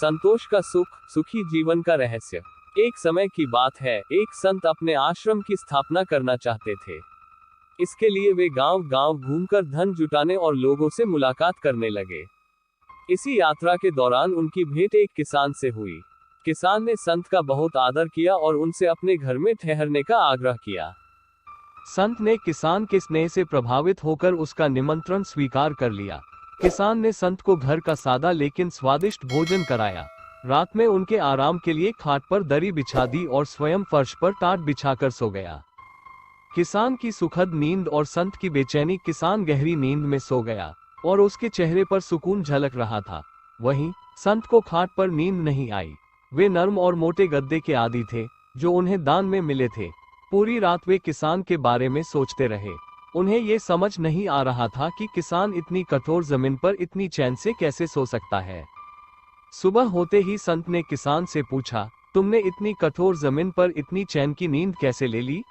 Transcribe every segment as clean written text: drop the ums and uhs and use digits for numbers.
संतोष का सुख, सुखी जीवन का रहस्य। एक समय की बात है, एक संत अपने आश्रम की स्थापना करना चाहते थे। इसके लिए वे गांव-गांव घूमकर धन जुटाने और लोगों से मुलाकात करने लगे। इसी यात्रा के दौरान उनकी भेंट एक किसान से हुई। किसान ने संत का बहुत आदर किया और उनसे अपने घर में ठहरने का आग्रह किया। संत ने किसान के स्नेह से प्रभावित होकर उसका निमंत्रण स्वीकार कर लिया। किसान ने संत को घर का सादा लेकिन स्वादिष्ट भोजन कराया। रात में उनके आराम के लिए खाट पर दरी बिछा दी और स्वयं फर्श पर टाट बिछाकर सो गया। किसान की सुखद नींद और संत की बेचैनी। किसान गहरी नींद में सो गया और उसके चेहरे पर सुकून झलक रहा था। वहीं संत को खाट पर नींद नहीं आई। वे नर्म और मोटे गद्दे के आदी थे जो उन्हें दान में मिले थे। पूरी रात वे किसान के बारे में सोचते रहे। उन्हें ये समझ नहीं आ रहा था कि किसान इतनी कठोर जमीन पर इतनी चैन से कैसे सो सकता है। सुबह होते ही संत ने किसान से पूछा, तुमने इतनी कठोर जमीन पर इतनी चैन की नींद कैसे ले ली?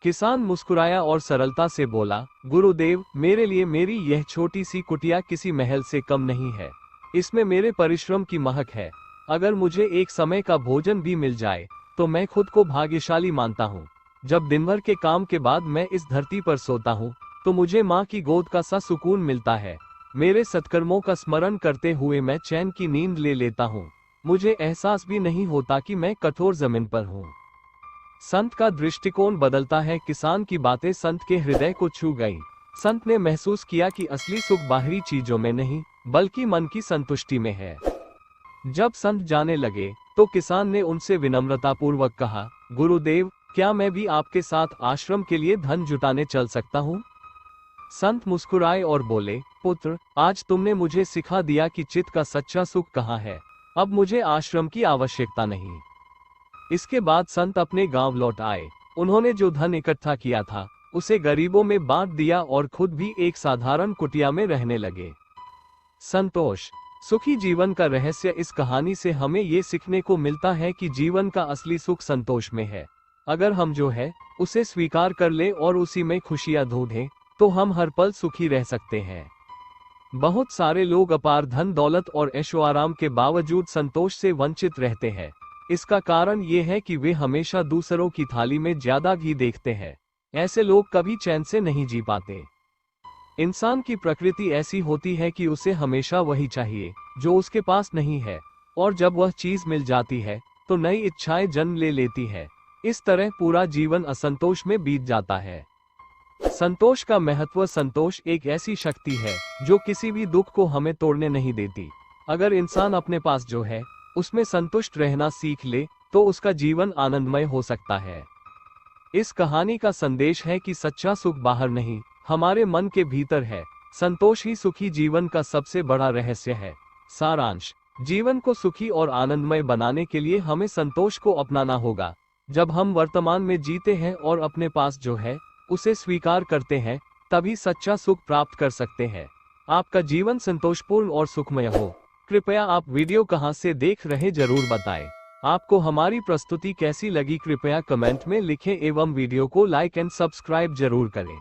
किसान मुस्कुराया और सरलता से बोला, गुरुदेव, मेरे लिए मेरी यह छोटी सी कुटिया किसी महल से कम नहीं है। इसमें मेरे परिश्रम की महक है। अगर मुझे एक समय का भोजन भी मिल जाए तो मैं खुद को भाग्यशाली मानता हूँ। जब दिन भर के काम के बाद मैं इस धरती पर सोता हूँ तो मुझे माँ की गोद का सा सुकून मिलता है। मेरे सत्कर्मों का स्मरण करते हुए मैं चैन की नींद ले लेता हूँ। मुझे एहसास भी नहीं होता कि मैं कठोर जमीन पर हूँ। संत का दृष्टिकोण बदलता है। किसान की बातें संत के हृदय को छू गईं। संत ने महसूस किया कि असली सुख बाहरी चीजों में नहीं बल्कि मन की संतुष्टि में है। जब संत जाने लगे तो किसान ने उनसे विनम्रतापूर्वक कहा, गुरुदेव, क्या मैं भी आपके साथ आश्रम के लिए धन जुटाने चल सकता हूँ? संत मुस्कुराए और बोले, पुत्र, आज तुमने मुझे सिखा दिया कि चित्त का सच्चा सुख कहाँ है। अब मुझे आश्रम की आवश्यकता नहीं। इसके बाद संत अपने गांव लौट आए। उन्होंने जो धन इकट्ठा किया था उसे गरीबों में बांट दिया और खुद भी एक साधारण कुटिया में रहने लगे। संतोष, सुखी जीवन का रहस्य। इस कहानी से हमें ये सीखने को मिलता है कि जीवन का असली सुख संतोष में है। अगर हम जो है उसे स्वीकार कर ले और उसी में खुशियां ढूंढें तो हम हर पल सुखी रह सकते हैं। बहुत सारे लोग अपार धन दौलत और ऐशो आराम के बावजूद संतोष से वंचित रहते हैं। इसका कारण ये है कि वे हमेशा दूसरों की थाली में ज्यादा घी देखते हैं। ऐसे लोग कभी चैन से नहीं जी पाते। इंसान की प्रकृति ऐसी होती है कि उसे हमेशा वही चाहिए जो उसके पास नहीं है, और जब वह चीज मिल जाती है तो नई इच्छाएं जन्म ले लेती है। इस तरह पूरा जीवन असंतोष में बीत जाता है। संतोष का महत्व। संतोष एक ऐसी शक्ति है जो किसी भी दुख को हमें तोड़ने नहीं देती। अगर इंसान अपने पास जो है उसमें संतुष्ट रहना सीख ले तो उसका जीवन आनंदमय हो सकता है। इस कहानी का संदेश है कि सच्चा सुख बाहर नहीं, हमारे मन के भीतर है। संतोष ही सुखी जीवन का सबसे बड़ा रहस्य है। सारांश, जीवन को सुखी और आनंदमय बनाने के लिए हमें संतोष को अपनाना होगा। जब हम वर्तमान में जीते हैं और अपने पास जो है उसे स्वीकार करते हैं, तभी सच्चा सुख प्राप्त कर सकते हैं। आपका जीवन संतोषपूर्ण और सुखमय हो। कृपया आप वीडियो कहां से देख रहे जरूर बताएं। आपको हमारी प्रस्तुति कैसी लगी कृपया कमेंट में लिखें एवं वीडियो को लाइक एंड सब्सक्राइब जरूर करें।